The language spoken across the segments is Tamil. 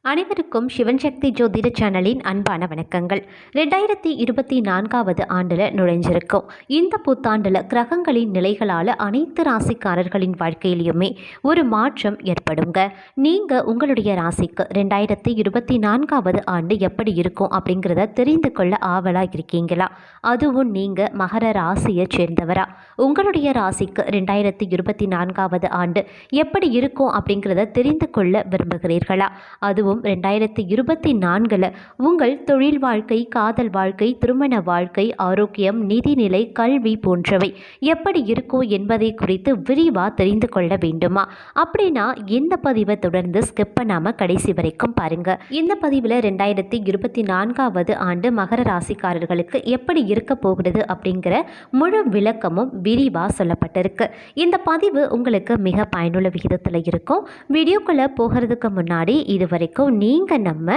அனைவருக்கும் சிவன் சக்தி ஜோதிட சேனலின் அன்பான வணக்கங்கள். 2024வது ஆண்டில் நுழைஞ்சிருக்கும். இந்த புத்தாண்டில் கிரகங்களின் நிலைகளால் அனைத்து ராசிக்காரர்களின் வாழ்க்கையிலையுமே ஒரு மாற்றம் ஏற்படுங்க. நீங்கள் உங்களுடைய ராசிக்கு 2024வது ஆண்டு எப்படி இருக்கும் அப்படிங்கிறத தெரிந்து கொள்ள ஆவலாக இருக்கீங்களா? அதுவும் நீங்கள் மகர ராசியை சேர்ந்தவரா? உங்களுடைய ராசிக்கு 2024வது ஆண்டு எப்படி இருக்கும் அப்படிங்கிறத தெரிந்து கொள்ள விரும்புகிறீர்களா? அதுவும் 2024 உங்கள் தொழில் வாழ்க்கை, காதல் வாழ்க்கை, திருமண வாழ்க்கை, ஆரோக்கியம், நிதிநிலை, கல்வி போன்றவை எப்படி இருக்கும் என்பதை குறித்து விரிவாக தெரிந்து கொள்ள வேண்டுமா? அப்படின்னா இந்த பதிவை தொடர்ந்து ஸ்கிப் பண்ணாமல் கடைசி வரைக்கும் பாருங்க. இந்த பதிவில் 2024வது ஆண்டு மகர ராசிக்காரர்களுக்கு எப்படி இருக்க போகிறது அப்படிங்கிற முழு விளக்கமும் விரிவாக சொல்லப்பட்டிருக்கு. இந்த பதிவு உங்களுக்கு மிக பயனுள்ள விகிதத்தில் இருக்கும். வீடியோக்குள்ளே போகிறதுக்கு முன்னாடி இதுவரைக்கும் நீங்கள் நம்ம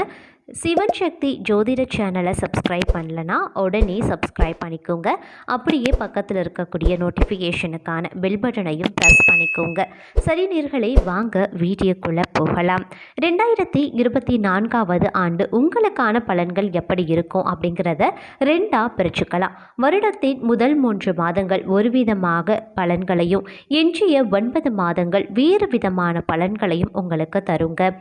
சிவன் சக்தி ஜோதிட சேனலை சப்ஸ்கிரைப் பண்ணலனா உடனே சப்ஸ்கிரைப் பண்ணிக்கோங்க. அப்படியே பக்கத்தில் இருக்கக்கூடிய நோட்டிஃபிகேஷனுக்கான பெல் பட்டனையும் ப்ரெஸ் பண்ணிக்கோங்க. சரி நேயர்களே, வாங்க வீடியோக்குள்ளே போகலாம். 2024வது ஆண்டு உங்களுக்கான பலன்கள் எப்படி இருக்கும் அப்படிங்கிறத ரெண்டாக பிரிச்சுக்கலாம். வருடத்தின் முதல் 3 மாதங்கள் ஒரு விதமாக பலன்களையும், எஞ்சிய 9 மாதங்கள் வேறு விதமான பலன்களையும் உங்களுக்கு தருங்க.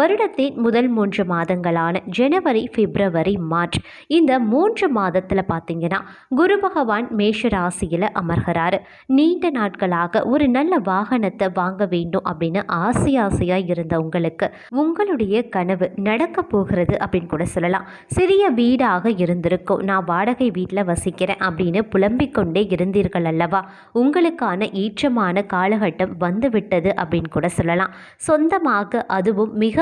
வருடத்தின் முதல் 3 மாதங்களான ஜனவரி, பிப்ரவரி, மார்ச், இந்த 3 மாதத்தில் பார்த்தீங்கன்னா குரு பகவான் மேஷ ராசியில் அமர்கிறாரு. நீண்ட நாட்களாக ஒரு நல்ல வாகனத்தை வாங்க வேண்டும் அப்படின்னு ஆசையாக இருந்த உங்களுக்கு உங்களுடைய கனவு நடக்க போகிறது அப்படின்னு கூட சொல்லலாம். சிறிய வீடாக இருந்திருக்கும். நான் வாடகை வீட்டில் வசிக்கிறேன் அப்படின்னு புலம்பிக் கொண்டே இருந்தீர்கள் அல்லவா? உங்களுக்கான ஏற்றமான காலகட்டம் வந்துவிட்டது அப்படின்னு கூட சொல்லலாம். சொந்தமாக, அதுவும் மிகப்பெரிய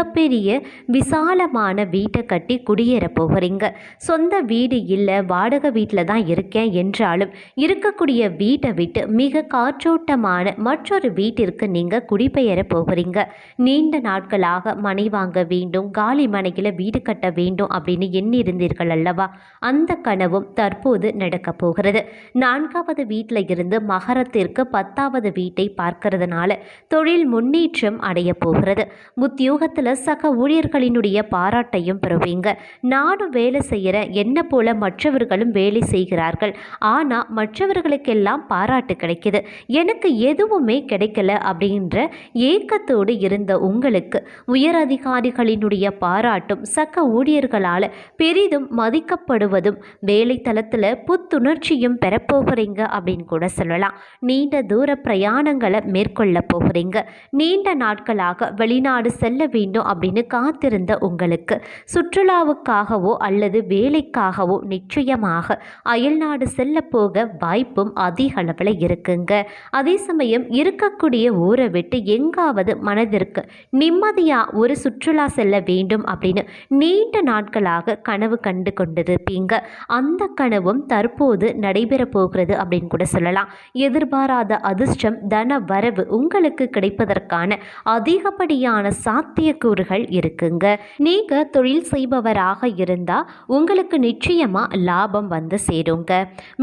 விசாலமான வீட்டை கட்டி குடியேற போகிறீங்க. சொந்த வீடு இல்லை, வாடகை வீட்டில் தான் இருக்கேன் என்றாலும் இருக்கக்கூடிய வீட்டை விட்டு மிக காற்றோட்டமான மற்றொரு வீட்டிற்கு நீங்கள் குடிபெயர போகிறீங்க. நீண்ட நாட்களாக மனை வாங்க வேண்டும், காலி மனையில் வீடு கட்ட வேண்டும் அப்படின்னு எண்ணியிருந்தீர்கள் அல்லவா? அந்த கனவும் தற்போது நடக்க போகிறது. 4வது வீட்டில் இருந்து மகரத்திற்கு 10வது வீட்டை பார்க்கறதுனால தொழில் முன்னேற்றம் அடைய போகிறது. உத்தியோகத்தில் சக ஊழியர்களினுடைய பாராட்டையும் பெறுவீங்க. நானும் வேலை செய்கிறேன், என்ன போல மற்றவர்களும் வேலை செய்கிறார்கள், ஆனால் மற்றவர்களுக்கெல்லாம் பாராட்டு கிடைக்குது, எனக்கு எதுவுமே கிடைக்கல அப்படின்ற ஏக்கத்தோடு இருந்த உங்களுக்கு உயர் அதிகாரிகளினுடைய பாராட்டும் சக ஊழியர்களால் பெரிதும் மதிக்கப்படுவதும் வேலை தளத்தில் புத்துணர்ச்சியும் பெறப்போகிறீங்க அப்படின்னு கூட சொல்லலாம். நீண்ட தூர பிரயாணங்களை மேற்கொள்ள போகிறீங்க. நீண்ட நாட்களாக வெளிநாடு செல்ல வேண்டும் அப்படின்னு காத்திருந்த உங்களுக்கு சுற்றுலாவுக்காகவோ அல்லது வேலைக்காகவோ நிச்சயமாக அயல்நாடு செல்ல போக வாய்ப்பும் அதிக அளவில் இருக்குங்க. அதே சமயம் இருக்கக்கூடிய ஊரை விட்டு எங்காவது மனதிற்கு நிம்மதியாக ஒரு சுற்றுலா செல்ல வேண்டும் அப்படின்னு நீண்ட நாட்களாக கனவு கண்டு கொண்டிருப்பீங்க. அந்த கனவும் தற்போது நடைபெற போகிறது அப்படின்னு கூட சொல்லலாம். எதிர்பாராத அதிர்ஷ்டம், தன வரவு உங்களுக்கு கிடைப்பதற்கான அதிகப்படியான சாத்தியக்கூறுகள் இருக்குங்க. நீங்க தொழில் செய்பவராக இருந்தால் உங்களுக்கு நிச்சயமா லாபம் வந்து சேருங்க.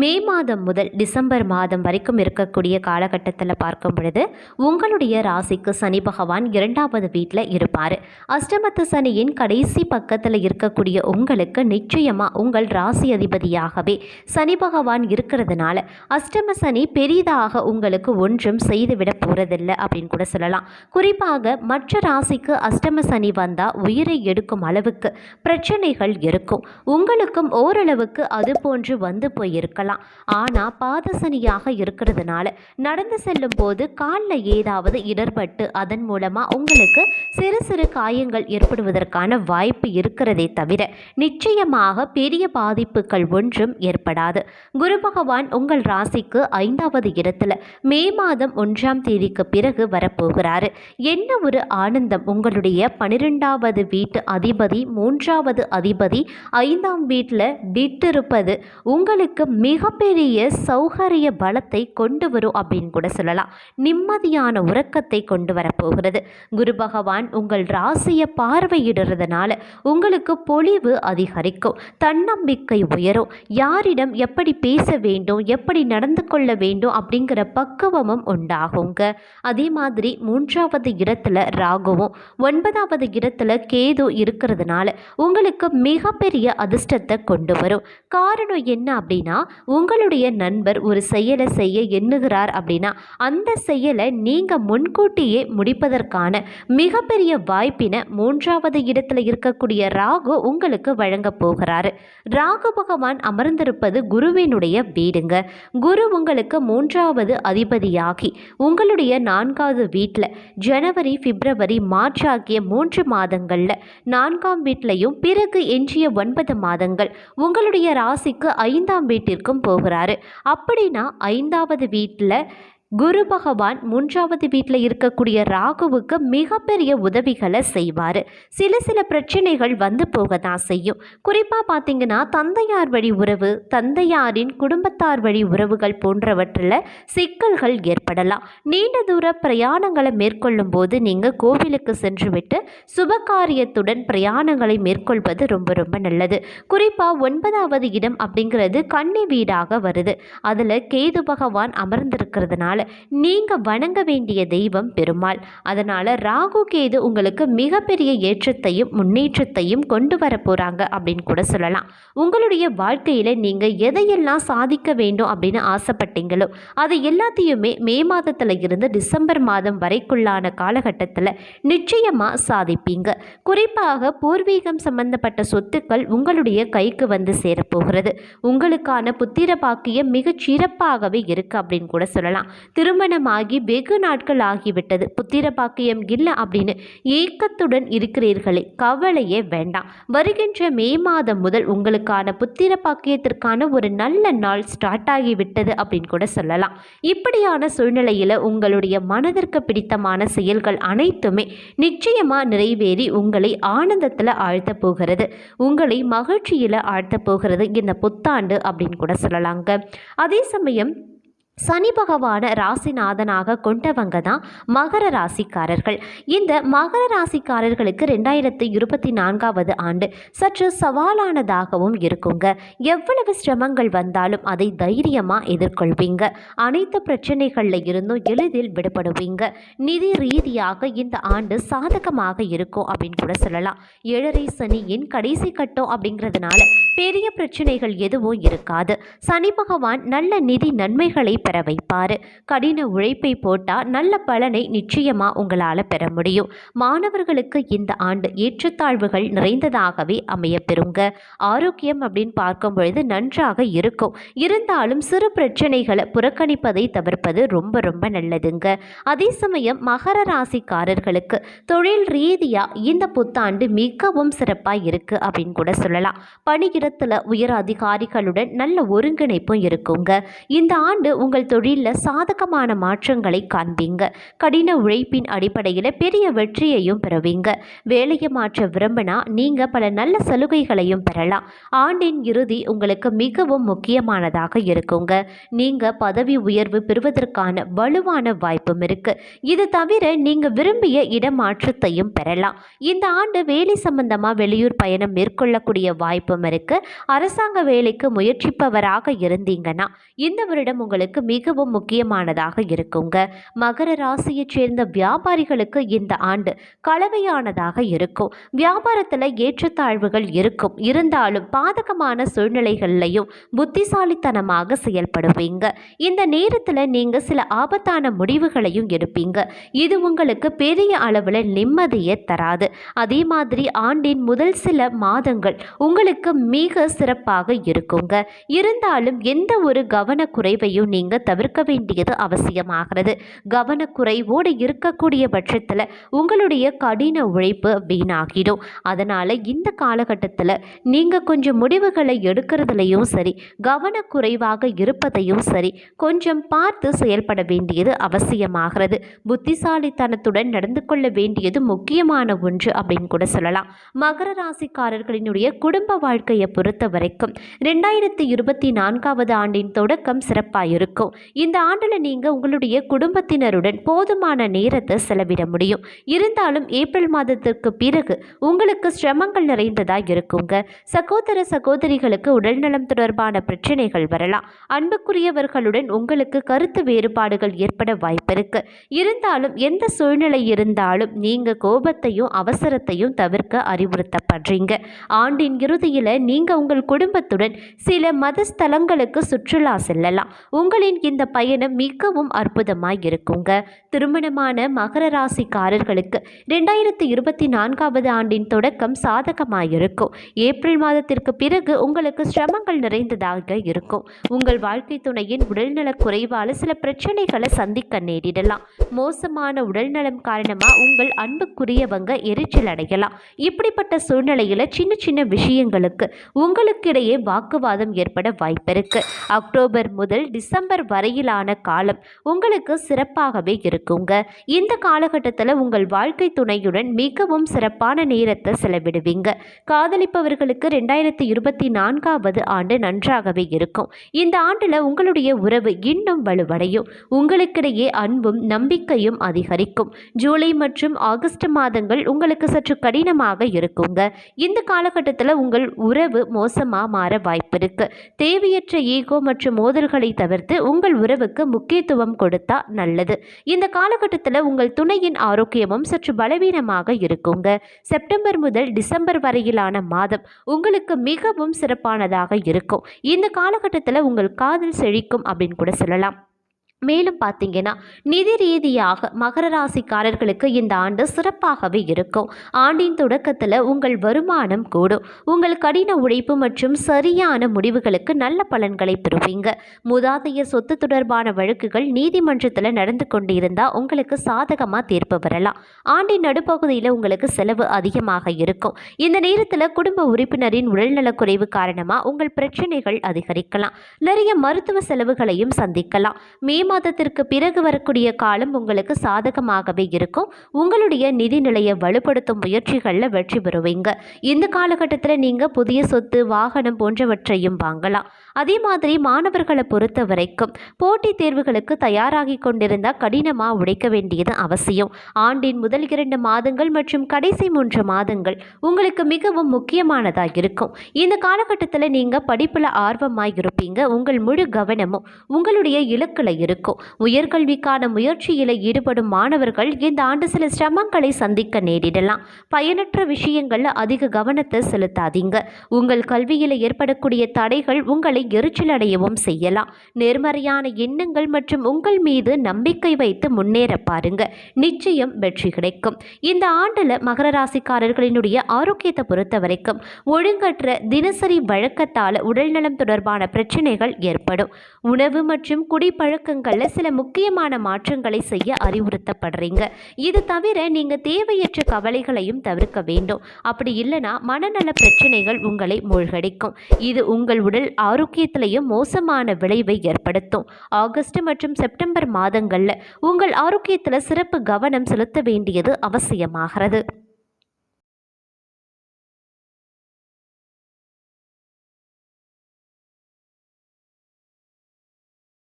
மே மாதம் முதல் டிசம்பர் மாதம் வரைக்கும் இருக்கக்கூடிய காலகட்டத்தில் பார்க்கும் பொழுது உங்களுடைய ராசிக்கு சனி பகவான் 2வது வீட்டில் இருப்பார். அஷ்டமத்து சனியின் கடைசி பக்கத்தில் இருக்கக்கூடிய உங்களுக்கு நிச்சயமா உங்கள் ராசி அதிபதியாகவே சனி பகவான் இருக்கிறதுனால அஷ்டம சனி பெரிதாக உங்களுக்கு ஒன்றும் செய்துவிட போறதில்லை அப்படின்னு கூட சொல்லலாம். குறிப்பாக மற்ற ராசிக்கு அஷ்டம சனி வந்தால் உயிரை எடுக்கும் அளவுக்கு பிரச்சனைகள் இருக்கும். உங்களுக்கும் ஓரளவுக்கு அது போன்று வந்து போயிருக்கலாம். ஆனால் பாதசனியாக இருக்கிறதுனால நடந்து செல்லும் போது காலில் ஏதாவது இடர்பட்டு அதன் மூலமாக உங்களுக்கு சிறு சிறு காயங்கள் ஏற்படுவதற்கான வாய்ப்பு இருக்கிறதே தவிர நிச்சயமாக பெரிய பாதிப்புகள் ஒன்றும் ஏற்படாது. குரு பகவான் உங்கள் ராசிக்கு 5வது இடத்துல மே மாதம் 1ஆம் தேதிக்கு பிறகு வரப்போகிறாரு. என்ன ஒரு ஆனந்தம்! உங்களுடைய 12வது வீட்டு அதிபதி, 3வது அதிபதி 5ஆம் வீட்டில் விட்டிருப்பது உங்களுக்கு மிகப்பெரிய சௌகரிய பலத்தை கொண்டு வரும் அப்படின்னு கூட சொல்லலாம். நிம்மதியான உறக்கத்தை கொண்டு வரப்போகிறது. குரு பகவான் உங்கள் ராசியை பார்வையிடுறதுனால உங்களுக்கு பொலிவு அதிகரிக்கும், தன்னம்பிக்கை உயரும், யாரிடம் எப்படி பேச வேண்டும், எப்படி நடந்து கொள்ள வேண்டும் அப்படிங்கிற பக்குவமும் உண்டாகுங்க. அதே மாதிரி 3வது இடத்துல ராகுவும் 9வது இடத்துல கேது இருக்கிறதுனால உங்களுக்கு மிகப்பெரிய அதிர்ஷ்டத்தை கொண்டு வரும். காரணம் என்ன அப்படின்னா, உங்களுடைய நண்பர் ஒரு செயலை செய்ய எண்ணுகிறார் அப்படின்னா அந்த செயலை நீங்கள் முன்கூட்டியே முடிப்பதற்கான மிகப்பெரிய வாய்ப்பினை 3வது இடத்துல இருக்கக்கூடிய ராகு உங்களுக்கு வழங்க போகிறாரு. ராகு பகவான் அமர்ந்திருப்பது குருவினுடைய வீடுங்க. குரு உங்களுக்கு 3வது அதிபதியாகி உங்களுடைய 4வது வீட்டில் ஜனவரி, பிப்ரவரி, மார்ச் ஆகிய 3 மாதங்களில் 4ஆம் வீட்டிலையும் பிறகு எஞ்சிய 9 மாதங்கள் உங்களுடைய ராசிக்கு 5ஆம் வீட்டிற்கும் போகிறாரு. அப்படின்னா 5வது வீட்டில் குரு பகவான் 3வது வீட்டில் இருக்கக்கூடிய ராகுவுக்கு மிகப்பெரிய உதவிகளை செய்வார். சில பிரச்சனைகள் வந்து போக தான் செய்யும். குறிப்பாக பார்த்தீங்கன்னா, தந்தையார் வழி உறவு, தந்தையாரின் குடும்பத்தார் வழி உறவுகள் போன்றவற்றில் சிக்கல்கள் ஏற்படலாம். நீண்ட தூர பிரயாணங்களை மேற்கொள்ளும் போது நீங்கள் கோவிலுக்கு சென்றுவிட்டு சுபகாரியத்துடன் பிரயாணங்களை மேற்கொள்வது ரொம்ப நல்லது. குறிப்பாக 9வது இடம் அப்படிங்கிறது கன்னி வீடாக வருது. அதில் கேது பகவான் அமர்ந்திருக்கிறதுனால நீங்க வணங்க வேண்டிய தெய்வம் பெருமாள். அதனால ராகு கேது உங்களுக்கு மிகப்பெரிய ஏற்றத்தையும் முன்னேற்றத்தையும் கொண்டு வர போறாங்க அப்படின்னு கூட சொல்லலாம். உங்களுடைய வாழ்க்கையில நீங்க எதையெல்லாம் சாதிக்க வேண்டும் அப்படின்னு ஆசைப்பட்டீங்களோ அது எல்லாத்தையுமே மே மாதத்துல இருந்து டிசம்பர் மாதம் வரைக்குள்ளான காலகட்டத்தில் நிச்சயமா சாதிப்பீங்க. குறிப்பாக பூர்வீகம் சம்பந்தப்பட்ட சொத்துக்கள் உங்களுடைய கைக்கு வந்து சேரப்போகிறது. உங்களுக்கான புத்திர பாக்கியம் மிகச் சிறப்பாகவே இருக்கு அப்படின்னு கூட சொல்லலாம். திருமணமாகி வெகு நாட்கள் ஆகிவிட்டது, புத்திர பாக்கியம் இல்லை அப்படின்னு ஏக்கத்துடன் இருக்கிறீர்களே, கவலையே வேண்டாம். வருகின்ற மே மாதம் முதல் உங்களுக்கான புத்திர பாக்கியத்திற்கான ஒரு நல்ல நாள் ஸ்டார்ட் ஆகிவிட்டது அப்படின்னு கூட சொல்லலாம். இப்படியான சூழ்நிலையில் உங்களுடைய மனதிற்கு பிடித்தமான செயல்கள் அனைத்துமே நிச்சயமா நிறைவேறி உங்களை ஆனந்தத்தில் ஆழ்த்த போகிறது, உங்களை மகிழ்ச்சியில் ஆழ்த்த போகிறது இந்த புத்தாண்டு அப்படின்னு கூட சொல்லலாங்க. அதே சமயம் சனி பகவான ராசிநாதனாக கொண்டவங்க தான் மகர ராசிக்காரர்கள். இந்த மகர ராசிக்காரர்களுக்கு 2024வது ஆண்டு சற்று சவாலானதாகவும் இருக்குங்க. எவ்வளவு சிரமங்கள் வந்தாலும் அதை தைரியமாக எதிர்கொள்வீங்க. அனைத்து பிரச்சனைகளில் இருந்தும் எளிதில் விடுபடுவீங்க. நிதி ரீதியாக இந்த ஆண்டு சாதகமாக இருக்கும் அப்படின்னு கூட சொல்லலாம். 7.5 சனியின் கடைசி கட்டம் அப்படிங்கிறதுனால பெரிய பிரச்சனைகள் எதுவும் இருக்காது. சனி பகவான் நல்ல நிதி நன்மைகளை பெற வைப்பார். கடின உழைப்பை போட்டால் நல்ல பலனை நிச்சயமாக உங்களால் பெற முடியும். மாணவர்களுக்கு இந்த ஆண்டு ஏற்றத்தாழ்வுகள் நிறைந்ததாகவே அமையப்பெறுங்க. ஆரோக்கியம் அப்படின்னு பார்க்கும் பொழுது நன்றாக இருக்கும். இருந்தாலும் சிறு பிரச்சனைகளை புறக்கணிப்பதை தவிர்ப்பது ரொம்ப நல்லதுங்க. அதே சமயம் மகர ராசிக்காரர்களுக்கு தொழில் ரீதியாக இந்த புத்தாண்டு மிகவும் சிறப்பாக இருக்குது அப்படின்னு கூட சொல்லலாம். பணியிடத்தில் உயர் அதிகாரிகளுடன் நல்ல ஒருங்கிணைப்பும் இருக்குங்க. இந்த ஆண்டு உங்கள் தொழிலில் சாதகமான மாற்றங்களை காண்பீங்க. கடின உழைப்பின் அடிப்படையில் பெரிய வெற்றியையும் பெறுவீங்க. வேலையை மாற்ற விரும்பினா நீங்கள் பல நல்ல சலுகைகளையும் பெறலாம். ஆண்டின் இறுதி உங்களுக்கு மிகவும் முக்கியமானதாக இருக்குங்க. நீங்கள் பதவி உயர்வு பெறுவதற்கான வலுவான வாய்ப்பும் இருக்கு. இது தவிர நீங்கள் விரும்பிய இடமாற்றத்தையும் பெறலாம். இந்த ஆண்டு வேலை சம்பந்தமாக வெளியூர் பயணம் மேற்கொள்ளக்கூடிய வாய்ப்பும் இருக்கு. அரசாங்க வேலைக்கு முயற்சிப்பவராக இருந்தீங்கன்னா இந்த வருடம் உங்களுக்கு மிகவும் முக்கியமானதாக இருக்குங்க. மகர ராசியைச் சேர்ந்த வியாபாரிகளுக்கு இந்த ஆண்டு கலவையானதாக இருக்கும். வியாபாரத்தில் ஏற்றத்தாழ்வுகள் இருக்கும். இருந்தாலும் பாதகமான சூழ்நிலைகளையும் புத்திசாலித்தனமாக செயல்படுவீங்க. இந்த நேரத்தில் நீங்கள் சில ஆபத்தான முடிவுகளையும் எடுப்பீங்க. இது உங்களுக்கு பெரிய அளவில் நிம்மதியை தராது. அதே மாதிரி ஆண்டின் முதல் சில மாதங்கள் உங்களுக்கு மிக சிறப்பாக இருக்குங்க. இருந்தாலும் எந்த ஒரு கவனக்குறைவையும் நீங்கள் தவிர்க்க வேண்டியது அவசியமாகிறது. கவனக்குறைவோடு இருக்கக்கூடிய பட்சத்தில் உங்களுடைய கடின உழைப்பு வீணாகிடும். அதனால் இந்த காலகட்டத்தில் நீங்கள் கொஞ்சம் முடிவுகளை எடுக்கிறதுலையும் சரி, கவனக்குறைவாக இருப்பதையும் சரி கொஞ்சம் பார்த்து செயல்பட வேண்டியது அவசியமாகிறது. புத்திசாலித்தனத்துடன் நடந்து கொள்ள வேண்டியது முக்கியமான ஒன்று அப்படின்னு கூட சொல்லலாம். மகர ராசிக்காரர்களினுடைய குடும்ப வாழ்க்கையை பொறுத்த வரைக்கும் 2024வது ஆண்டின் தொடக்கம் சிறப்பாக இருக்கும். இருக்கும். இந்த ஆண்டில் நீங்கள் உங்களுடைய குடும்பத்தினருடன் போதுமான நேரத்தை செலவிட முடியும். இருந்தாலும் ஏப்ரல் மாதத்திற்கு பிறகு உங்களுக்கு சிரமங்கள் நிறைந்ததாக இருக்குங்க. சகோதர சகோதரிகளுக்கு உடல்நலம் தொடர்பான பிரச்சனைகள் வரலாம். அன்புக்குரியவர்களுடன் உங்களுக்கு கருத்து வேறுபாடுகள் ஏற்பட வாய்ப்பிருக்கு. இருந்தாலும் எந்த சூழ்நிலை இருந்தாலும் நீங்க கோபத்தையும் அவசரத்தையும் தவிர்க்க அறிவுறுத்தப்படுறீங்க. ஆண்டின் இறுதியில் நீங்க உங்கள் குடும்பத்துடன் சில மத ஸ்தலங்களுக்கு சுற்றுலா செல்லலாம். உங்களின் இந்த பயணம் மிகவும் அற்புதமாய் இருக்குங்க. திருமணமான மகர ராசிக்காரர்களுக்கு 2024 ஆண்டின் தொடக்கம் சாதகமாயிருக்கும். ஏப்ரல் மாதத்திற்கு பிறகு உங்களுக்கு சிரமங்கள் நிறைந்ததாக இருக்கும். உங்கள் வாழ்க்கை துணையின் உடல்நலக் குறைவால் சில பிரச்சனைகளை சந்திக்க நேரிடலாம். மோசமான உடல்நலம் காரணமா உங்கள் அன்புக்குரியவங்க எரிச்சல் அடையலாம். இப்படிப்பட்ட சூழ்நிலையில சின்ன சின்ன விஷயங்களுக்கு உங்களுக்கிடையே வாக்குவாதம் ஏற்பட வாய்ப்பிருக்கு. அக்டோபர் முதல் டிசம்பர் வரையிலான காலம் உங்களுக்கு சிறப்பாகவே இருக்குங்க. இந்த காலகட்டத்தில் உங்கள் வாழ்க்கை துணையுடன் மிகவும் சிறப்பான நேரத்தை செலவிடுவீங்க. காதலிப்பவர்களுக்கு 2024 ஆண்டு நன்றாகவே இருக்கும். இந்த ஆண்டில் உங்களுடைய உறவு இன்னும் வலுவடையும். உங்களுக்கிடையே அன்பும் நம்பிக்கையும் அதிகரிக்கும். ஜூலை மற்றும் ஆகஸ்ட் மாதங்கள் உங்களுக்கு சற்று கடினமாக இருக்குங்க. இந்த காலகட்டத்தில் உங்கள் உறவு மோசமாக மாற வாய்ப்பிருக்கு. தேவையற்ற ஈகோ மற்றும் மோதல்களை தவிர்த்து உங்கள் உறவுக்கு முக்கியத்துவம் கொடுத்தா நல்லது. இந்த காலகட்டத்தில் உங்கள் துணையின் ஆரோக்கியமும் சற்று பலவீனமாக இருக்குங்க. செப்டம்பர் முதல் டிசம்பர் வரையிலான மாதம் உங்களுக்கு மிகவும் சிறப்பானதாக இருக்கும். இந்த காலகட்டத்தில் உங்கள் காதல் செழிக்கும் அப்படின்னு கூட சொல்லலாம். மேலும் பார்த்தீங்கன்னா நிதி ரீதியாக மகர ராசிக்காரர்களுக்கு இந்த ஆண்டு சிறப்பாகவே இருக்கும். ஆண்டின் தொடக்கத்தில் உங்கள் வருமானம் கூடும். உங்கள் கடின உழைப்பு மற்றும் சரியான முடிவுகளுக்கு நல்ல பலன்களை பெறுவீங்க. மூதாதையர் சொத்து தொடர்பான வழக்குகள் நீதிமன்றத்தில் நடந்து கொண்டிருந்தால் உங்களுக்கு சாதகமாக தீர்ப்பு வரலாம். ஆண்டின் நடுப்பகுதியில் உங்களுக்கு செலவு அதிகமாக இருக்கும். இந்த நேரத்தில் குடும்ப உறுப்பினரின் உடல்நலக் குறைவு காரணமாக உங்கள் பிரச்சனைகள் அதிகரிக்கலாம். நிறைய மருத்துவ செலவுகளையும் சந்திக்கலாம். மே மாதத்திற்கு பிறகு வரக்கூடிய காலம் உங்களுக்கு சாதகமாகவே இருக்கும். உங்களுடைய நிதி நிலையை வலுப்படுத்தும் முயற்சிகளில் வெற்றி பெறுவீங்க. இந்த காலகட்டத்தில் நீங்கள் புதிய சொத்து, வாகனம் போன்றவற்றையும் வாங்கலாம். அதே மாதிரி மாணவர்களை பொறுத்த வரைக்கும் போட்டித் தேர்வுகளுக்கு தயாராகி கொண்டிருந்தால் கடினமாக உழைக்க வேண்டியது அவசியம். ஆண்டின் முதல் 2 மாதங்கள் மற்றும் கடைசி 3 மாதங்கள் உங்களுக்கு மிகவும் முக்கியமானதாக இருக்கும். இந்த காலகட்டத்தில் நீங்கள் படிப்பில் ஆர்வமாக இருப்பீங்க. உங்கள் முழு கவனமும் உங்களுடைய இலக்கில் இருக்கும். உயர்கல்விக்கான முயற்சியில் ஈடுபடும் மாணவர்கள் இந்த ஆண்டு சில சிரமங்களை சந்திக்க நேரிடலாம். பயனற்ற விஷயங்கள்ல அதிக கவனத்தை செலுத்தாதீங்க. உங்கள் கல்வியில் ஏற்படக்கூடிய தடைகள் உங்களை எரிச்சல் அடையவும் செய்யலாம். நேர்மறையான எண்ணங்கள் மற்றும் உங்கள் மீது நம்பிக்கை வைத்து முன்னேற பாருங்க. நிச்சயம் வெற்றி கிடைக்கும். இந்த ஆண்டில் மகர ராசிக்காரர்களினுடைய ஆரோக்கியத்தை பொறுத்த வரைக்கும் ஒழுங்கற்ற தினசரி வழக்கத்தால் உடல்நலம் தொடர்பான பிரச்சனைகள் ஏற்படும். உணவு மற்றும் குடிப்பழக்கங்கள் சில முக்கியமான மாற்றங்களை செய்ய அறிவுறுத்தப்படுறீங்க. இது தவிர நீங்க தேவையற்ற கவலைகளையும் தவிர்க்க வேண்டும். அப்படி இல்லைனா மனநல பிரச்சனைகள் உங்களை மூழ்கடிக்கும். இது உங்கள் உடல் ஆரோக்கியத்திலையும் மோசமான விளைவை ஏற்படுத்தும். ஆகஸ்ட் மற்றும் செப்டம்பர் மாதங்கள்ல உங்கள் ஆரோக்கியத்தில் சிறப்பு கவனம் செலுத்த வேண்டியது அவசியமாகிறது.